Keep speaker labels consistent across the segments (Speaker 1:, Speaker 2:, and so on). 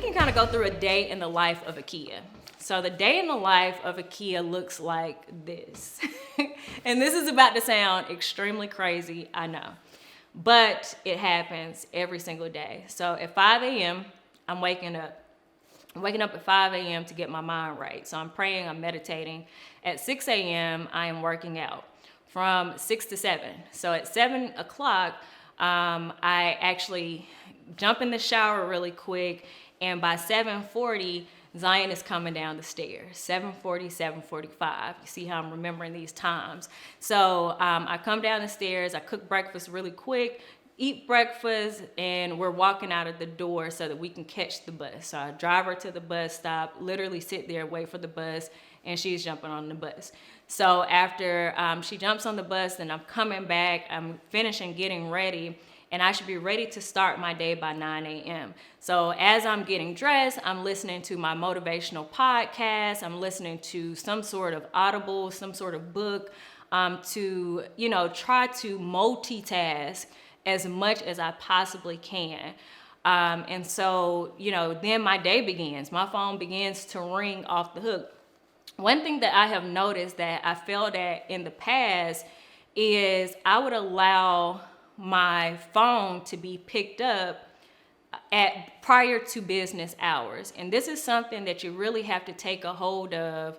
Speaker 1: can kind of go through a day in the life of Akia. So the day in the life of Akia looks like this. And this is about to sound extremely crazy, I know. But it happens every single day. So at 5 a.m., I'm waking up. I'm waking up at 5 a.m. to get my mind right. So I'm praying, I'm meditating. At 6 a.m., I am working out from 6 to 7. So at 7 o'clock, I actually jump in the shower really quick. And by 7:40, Zion is coming down the stairs. 7:40, 7:45. You see how I'm remembering these times. So I come down the stairs, I cook breakfast really quick, eat breakfast, and we're walking out of the door so that we can catch the bus. So I drive her to the bus stop, literally sit there, wait for the bus, and she's jumping on the bus. So after she jumps on the bus, then I'm coming back, I'm finishing getting ready, and I should be ready to start my day by 9 a.m. So as I'm getting dressed, I'm listening to my motivational podcast, I'm listening to some sort of audible, some sort of book, to, try to multitask as much as I possibly can. And so, then my day begins. My phone begins to ring off the hook. One thing that I have noticed that I failed at in the past is I would allow my phone to be picked up at prior to business hours. And this is something that you really have to take a hold of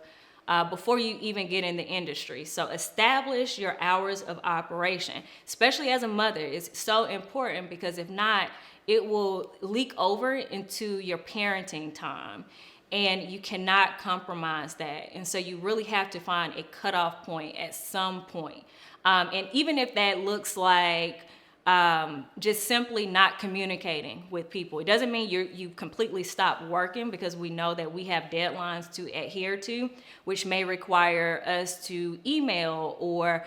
Speaker 1: before you even get in the industry. So establish your hours of operation, especially as a mother. It's so important because if not, it will leak over into your parenting time. And you cannot compromise that. And so you really have to find a cutoff point at some point. And even if that looks like just simply not communicating with people, it doesn't mean you completely stop working, because we know that we have deadlines to adhere to, which may require us to email or,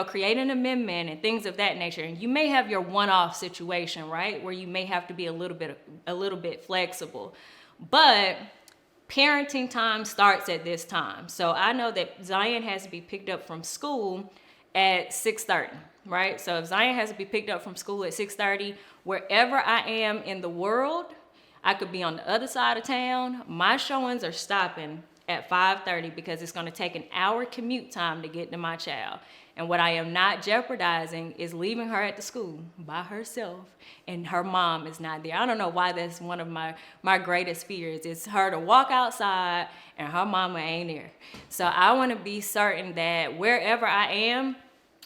Speaker 1: create an amendment and things of that nature. And you may have your one-off situation, right, where you may have to be a little bit flexible. But parenting time starts at this time. So I know that Zion has to be picked up from school at 6:30, right? So if Zion has to be picked up from school at 6:30, wherever I am in the world, I could be on the other side of town. My showings are stopping at 5:30 because it's going to take an hour commute time to get to my child. And what I am not jeopardizing is leaving her at the school by herself and her mom is not there. I don't know why that's one of my greatest fears. It's her to walk outside and her mama ain't there. So I want to be certain that wherever I am,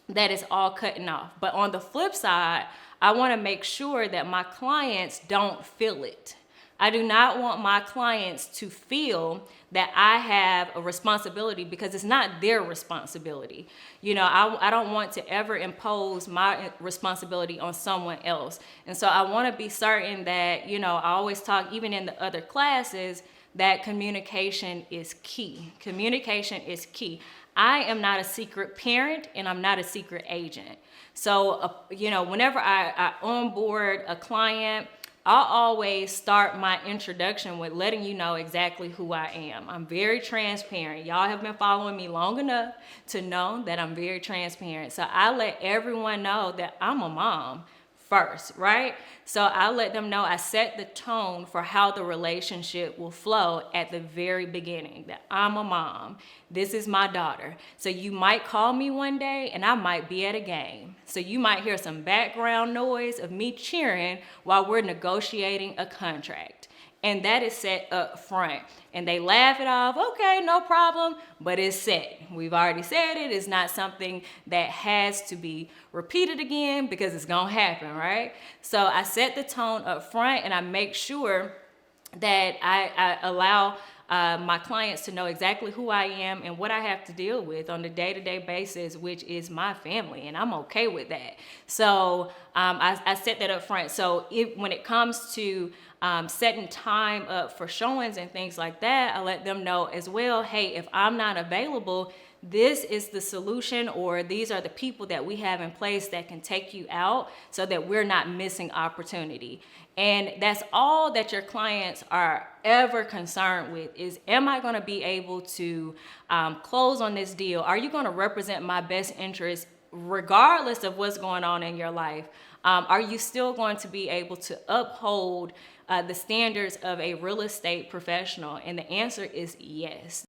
Speaker 1: that is all cutting off. But on the flip side, I want to make sure that my clients don't feel it. I do not want my clients to feel that I have a responsibility, because it's not their responsibility. I don't want to ever impose my responsibility on someone else. And so I want to be certain that, I always talk, even in the other classes, that communication is key. Communication is key. I am not a secret parent and I'm not a secret agent. So, whenever I onboard a client, I'll always start my introduction with letting you know exactly who I am. I'm very transparent. Y'all have been following me long enough to know that I'm very transparent. So I let everyone know that I'm a mom first, right? So I let them know, I set the tone for how the relationship will flow at the very beginning, that I'm a mom. This is my daughter. So you might call me one day and I might be at a game. So you might hear some background noise of me cheering while we're negotiating a contract. And that is set up front. And they laugh it off, okay, no problem, but it's set. We've already said it. It's not something that has to be repeated again, because it's gonna happen, right? So I set the tone up front and I make sure that I allow my clients to know exactly who I am and what I have to deal with on a day-to-day basis, which is my family, and I'm okay with that. So I set that up front. So when it comes to setting time up for showings and things like that, I let them know as well, hey, if I'm not available, this is the solution, or these are the people that we have in place that can take you out so that we're not missing opportunity. And that's all that your clients are ever concerned with is, am I going to be able to close on this deal? Are you going to represent my best interest regardless of what's going on in your life, are you still going to be able to uphold the standards of a real estate professional? And the answer is yes.